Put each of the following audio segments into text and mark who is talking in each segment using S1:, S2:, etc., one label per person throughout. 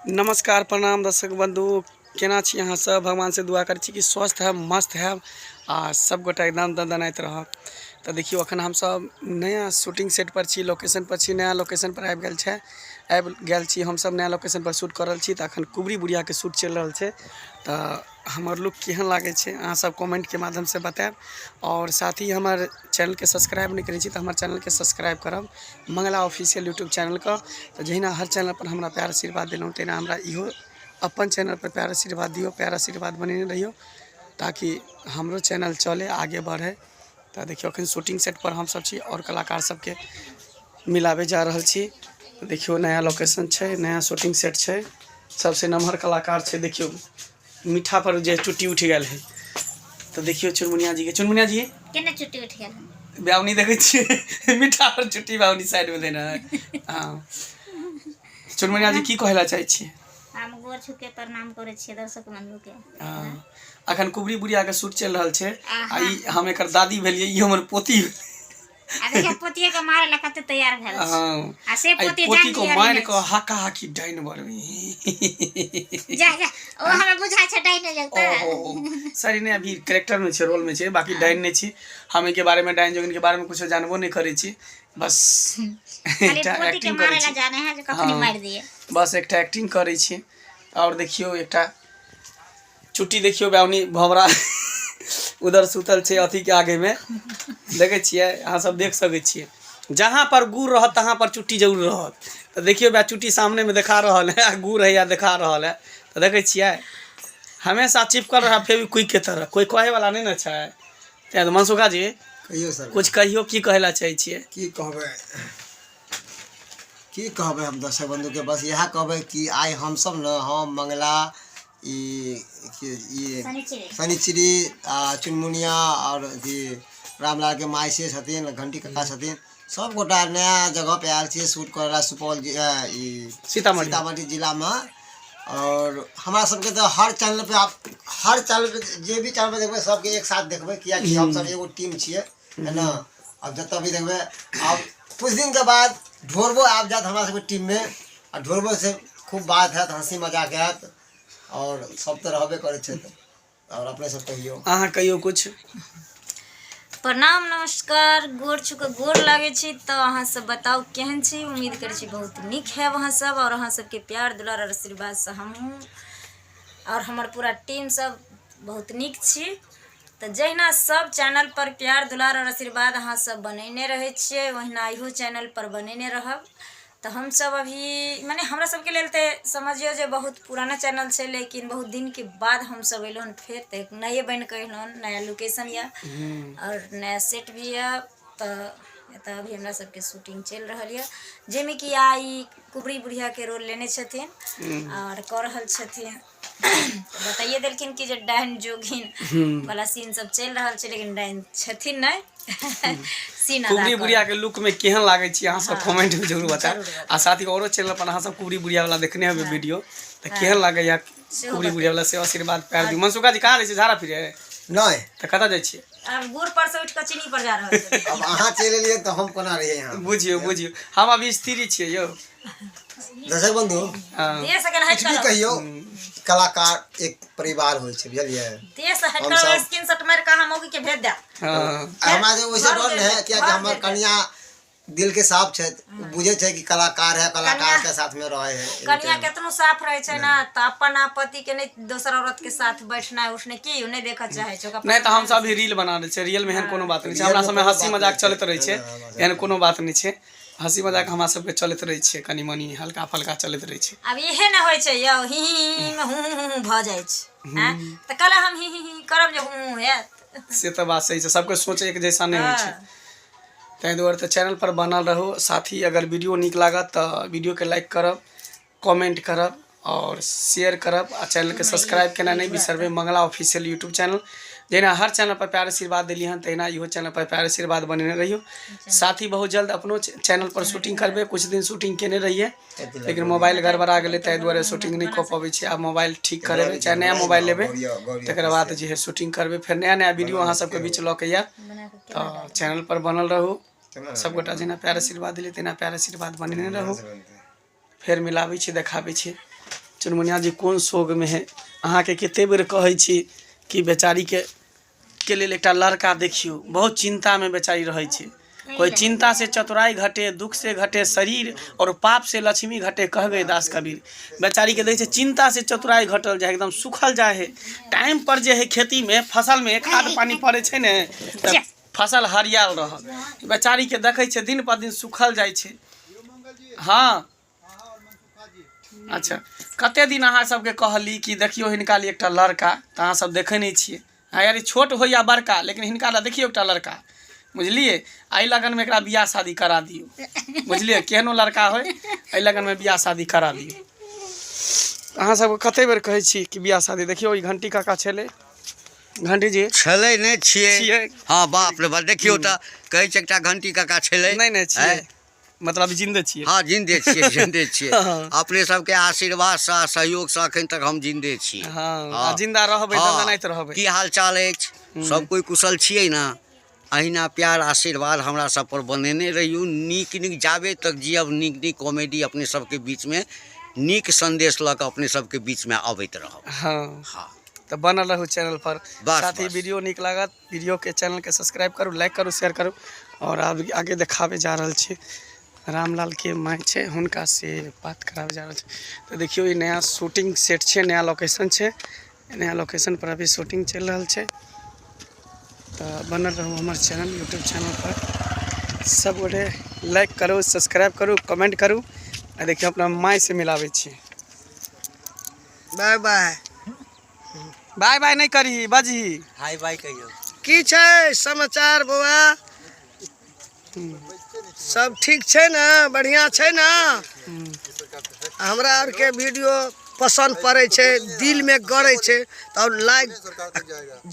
S1: नमस्कार प्रणाम दर्शक बंधु, केना छी अहाँ सब। भगवान से दुआ करै छी कि स्वस्थ है, मस्त है आ सब गोटा एकदम दनदनाइत रहब। तो देखियो अखन हम सब नया शूटिंग सेट पर छी, लोकेशन पर छी, नया लोकेशन पर आबि गेल छी। हम सब नया लोकेशन पर शूट कर रहल छी। तो अखन कुबरी बुढ़िया के शूट चल रहल छै। तो हमर लुक केहन लागे छै अहाँ सब कमेंट के माध्यम से बताएब। और साथ ही हमार चैनल के सब्सक्राइब नहीं करै छी तो हमारे चैनल के सब्सक्राइब करब, मंगला ऑफिशियल यूट्यूब चैनल का। तो जहिना हर चैनल पर हमरा प्यार आशीर्वाद दिलौं तेना हमरा इहो अपन चैनल पर प्यार आशीर्वाद दियो, प्यार आशीर्वाद बनेने रहियो ताकि हमरो चैनल चले आगे बढ़े। तो देखियो अखन शूटिंग सेट पर हम सब छी और कलाकार सबके मिलाबे जा रहल छी। तो देखियो नया लोकेशन छै, नया शूटिंग सेट छै, सबसे नमहर कलाकार छै। देखियो मीठा पर जे चुट्टी उठ गेल है। तो देखियो चुनमुनिया जी के, चुनमुनिया जी
S2: केना चुट्टी उठ गेल
S1: ब्यावनी देखे छी मीठा पर चुट्टी ब्यावनी साइड में देना है। हाँ चुनमुनिया जी की कहला चाहे छी?
S2: हम गोर छू के प्रणाम करे छी दर्शक बंधु के।
S1: हाँ अखन कुबरी बुढ़िया के शूट चल रहल छै। आ ई हम एकर दादी भेलिए, ई हमर पोती
S2: आ देखिए पोतिये के मारे ला कते तैयार भेल छै।
S1: हाँ
S2: आ से पोती
S1: पोती
S2: जान
S1: को मार के हाका हाकी डाइन बरवी
S2: जा जा ओ हमरा बुझाय छै डाइन जगता।
S1: ओहो सरी ने अभी कैरेक्टर में छै, रोल में छै, बाकी डाइन नहीं छी। हम के बारे में, डाइन जोगिन के बारे में कुछ जानबो नहीं करे छी। बस
S2: खाली पोती के मारे ला जाने है जे कखनी मार दिए, बस
S1: एकटा एक्टिंग करे छी। और देखियो एकटा चुट्टी देखियो ब्यावनी भवरा उधर सुतल छै अथी के आगे में, देखे छिए अहाँ सब देख सके छिए। जहाँ पर गुड़ रहत तहाँ पर चुट्टी जरूर रहत। तो देखियो बा चुट्टी सामने में दिखा रहल है, गुड़ है या दिखा रहल है। तो देखे छिए हमेशा चिपकल रहा फेविक्विक के तरह, कोई कहे वाला नहीं ना छै। ते मनसुखा जी
S3: कहियो सर,
S1: कुछ कहियो, की कहला चाहे छिए?
S3: की कहबे हम दर्शक बंधु के बस यह कहबे कि आइ हम सब न हम मंगला शनिचरी चुनमुनिया और रामलाल के माय से छथिन, घंटी कक्का छथिन, सब गोटा नया जगह पे आयल छी शूट करेला सुपौल सीतामढ़ी जिला में। और हमारा सबके तो हर चैनल पे आप हर चैनल पे जे भी चैनल पे देखबे सबके एक साथ देखबे, किया कि हम सब एगो टीम छिए है ना। अब जब भी देखबे अब कुछ दिन के बाद ढोरबो आप जात हमारा सबके टीम में, और ढोरबो से खूब बात है, हंसी मजाक है और सब तो रहबे करे छे। और अपने सब कहियो,
S1: अहाँ कहियो कुछ?
S2: प्रणाम नमस्कार, गोर छू के गोर लागे छी। तो अहाँ सब बताओ केहन छी? उम्मीद करे छी बहुत निक है वहाँ सब, और अहाँ सबके प्यार दुलार और आशीर्वाद से हम और हमार पूरा टीम सब बहुत निक छी। तो जहिना सब चैनल पर प्यार दुलार और आशीर्वाद अहाँ सब बनेने रहे छिए, वहिना इहो चैनल पर बनेने रहब। तो हम सब अभी माने हमरा सबके लेल ते समझियो जे बहुत पुराना चैनल छै, लेकिन बहुत दिन के बाद हम सब अइलोन फिर तो एक नए बन के अइलोन, नया लोकेशन या और नया सेट भी है। तो अभी हमरा सबके शूटिंग चल रहा है, जेमे कि आई कुबरी बुढ़िया के रोल लेने छथिन और कर रहल छथिन। बताइए देलखिन कि जे डाइन जोगिन वाला सीन सब चल रहा है, लेकिन डाइन छथिन नहीं। सीन
S1: कुबरी बुढ़िया के लुक में केहन लागे छी अहाँ सब कमेंट में जरूर बताएं। आ साथ ही औरो चैनल पर अहाँ सब कुबरी बुढ़िया वाला देखने हबे वीडियो, तो केहन लागे या कुबरी बुढ़िया वाला से आशीर्वाद प्यार दी। मनसुखा जी कहाँ रहे छी? झाड़ा फिरे
S3: नहीं
S1: तो कता जाय छी?
S2: अब गुड़ पर से उठ के चीनी पर जा रहल छै।
S3: अब अहाँ चले लिए तो हम कोना रहिए यहाँ,
S1: बुझियो हम अभी स्त्री छिए यो
S3: दर्शक बंधु।
S2: देश के हट
S3: कुछ भी कहियो कलाकार एक परिवार होय छै, बुझलिए।
S2: देश हट कर स्क्रीनशॉट मार के हम मौगी के भेज दे।
S3: हमरा जो वैसे डर है कि हमर कन्या दिल के साफ छै, बुझे छै कि कलाकार है, कलाकार के साथ में रहे है।
S2: कन्या केतनो साफ रहे छै ना, त अपन पति के नहीं दोसर औरत के साथ बैठना उसने की नहीं देखा चाहे छै।
S1: नहीं तो हम सब भी रील बना रहे छै, रियल में एहन कोनो बात नहीं छै। हमरा सब में हंसी मजाक चलत रहे छै, एहन कोनो बात नहीं छै। हंसी मजाक हमरा सबके चलत रहे छै, कनी मनी हल्का फल्का चलत रहे छै।
S2: अब इहे न होय छै यौ, ही में हूं भ जाय छै। हैं त कल हम ही करब जे हूं है
S1: से तो बात सही छै, सबके सोच एक जैसा नहीं होय छै। तै दुआरे तो चैनल पर बनल रहो। साथ ही अगर वीडियो निक लागत तो वीडियो के लाइक करब, कमेंट करब और शेयर करब। आ चैनल के सब्सक्राइब करना नहीं बिसरबे, मंगला ऑफिशियल यूट्यूब चैनल। जहिना हर चैनल पर प्यार आशीर्वाद दिली हन, तहिना इहो चैनल पर प्यार आशीर्वाद बनेने रहियो। साथ ही बहुत जल्द अपनो चैनल पर शूटिंग करबे। कुछ दिन शूटिंग केने रहिए, लेकिन मोबाइल गड़बड़ा गेलै, तै दुआरे शूटिंग नहीं कऽ पाबै छी। आब मोबाइल ठीक करेबै, चाहे नया मोबाइल लेबै, तकर बाद जे है शूटिंग करबै। फिर नया नया वीडियो अहाँ सबके बीच लऽ के आएब। तो चैनल पर बनल रहू। सब गोटा जेना प्यार आशीर्वाद दिले तेना प्यार आशीर्वाद बनेने रहू। फिर मिलाबै छी, देखाबै छी। चुनमुनिया जी कोन शोक में है अहाँके कते बेर कहै छी कि बेचारी के लेल एकटा लड़का देखियो बहुत चिंता में बेचारी रहै छै कोई चिंता से चतुराई घटे दुख से घटे शरीर और पाप से लक्ष्मी घटे कह गए दास कबीर बेचारी के देखे छै चिंता से चतुराई घटल जाए एकदम सुखल जाए है टाइम पर जे है खेती में फसल में खाद पानी पड़े छै ने त फसल हरियाल रहल बेचारी के देखे छै दिन पर दिन सुखल जाए छै। हाँ अच्छा कते दिन अहाँ सबके कहली कि देखियो हिनका लिए एकटा लड़का त अहाँ सब देखे नहीं छियै हाँ यार छोट हो या बड़का लेकिन हिनका ला देखियो एकटा लड़का बुझलिए आई लगन में एकरा बियाह शादी करा दियो बुझलिए केहनो लड़का होय आई लगन में बियाह शादी करा दियो। अहाँ सब कते बेर कहै छी कि बियाह शादी देखियो ई घंटी काका छले घंटी जी
S4: छले नहीं छिए हाँ बाप रे बाप देखियो त कहै छै एकटा घंटी काका छले
S1: नहीं नहीं छिए मतलब जिंदे छिए
S4: हाँ जिंदे छिए जिंदे छिए अपने सबके आशीर्वाद से सहयोग से अखन तक हम जिंदे छी।
S1: हाँ जिंदा रहबै त नहीं रहबै
S4: की हाल चाल अछि सब कोई कुशल छिए ना अहिना प्यार आशीर्वाद हमरा सब पर बनेने रहियो नीक नीक जाबे तक जियब नीक नीक कॉमेडी अपने सबके बीच में नीक संदेश लग अपने सबके बीच में आबैत रहब।
S1: हाँ
S4: हाँ
S1: तो बनल रहू चैनल पर साथ ही
S4: बस।
S1: वीडियो नीक लागत वीडियो के चैनल के सब्सक्राइब करू लाइक करू शेयर करू और आगे देखावे जा रहल छी रामलाल के माय छे हुनका से बात करावे जा रहल छी। तो देखियो ये नया शूटिंग सेट छे नया लोकेशन छे नया लोकेशन पर अभी शूटिंग चल रहल छे। तो बनल रहू हमारे चैनल यूट्यूब चैनल पर सब गोटे लाइक करू सब्सक्राइब करू कमेंट करू आ देखियो अपना माय से मिलावे छी।
S3: बाय बाय
S1: बाय बाय नहीं करी बाजी
S4: हाय बाय कहियो
S3: की छै समाचार बउआ सब ठीक छै ना बढ़िया छै ना हमरा आर के वीडियो पसंद पड़े छै दिल में गड़े छै तो लाइक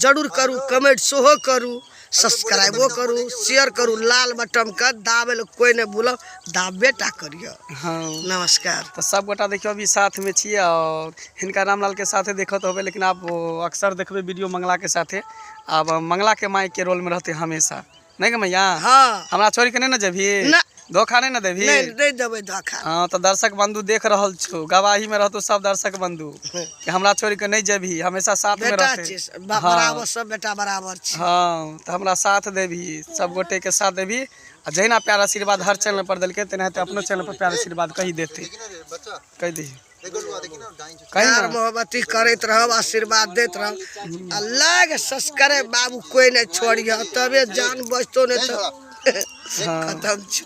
S3: जरूर करू कमेंट सेहो करू सब्सक्राइबो करू शेयर करू लाल बटन का दाबे कोई नहीं भूलो दाबेटा करियो।
S1: हाँ
S3: नमस्कार।
S1: तो सब गोटा देखियो अभी साथ में छिए और हिनका रामलाल के साथे देखत होबे लेकिन आप अक्सर देखबे वीडियो मंगला के साथे अब मंगला के माई के रोल में रहते हमेशा नहीं के मैया।
S3: हाँ
S1: हमरा छोड़ के नहीं ना जभी
S3: ना
S1: धोखा नहीं ना देभी
S3: नहीं देबे धोखा।
S1: हाँ तो दर्शक बंधु देख रहल छो गवाही में रहतो सब दर्शक बंधु कि हमरा छोड़ के नहीं जभी हमेशा साथ में
S3: बेटा
S1: रहते
S3: छी बराबर सब बेटा बराबर छी।
S1: हाँ तो हमरा साथ देभी सब गोटे के साथ देभी आ जहिना प्यार आशीर्वाद हर चैनल पर दिलके तेनाहिते अपनो चैनल पर प्यार आशीर्वाद कही देते कह दी
S3: प्यार मोहब्बती करते रहब आशीर्वाद देते रहब अल्लाह के सब्सक्राइब बाबू कोई नहीं छोड़ियो तबे जान बचतो नहीं तो खत्म छ।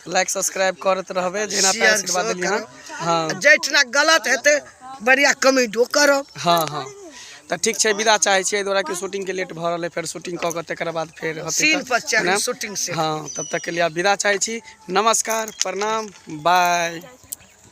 S1: लाइक सब्सक्राइब करते रहबे जहिना प्यार आशीर्वाद दिलिहन। हाँ
S3: जैठना गलत हेते बढ़िया कमेंटो करब।
S1: हाँ हाँ तो ठीक है विदा चाहे छे द्वारा की शूटिंग के लेट भ रहले फिर शूटिंग क के तकर बाद फिर होते
S3: सीन पर चल शूटिंग से।
S1: हाँ तब तक के लिए विदा चाहे छी नमस्कार प्रणाम बाय।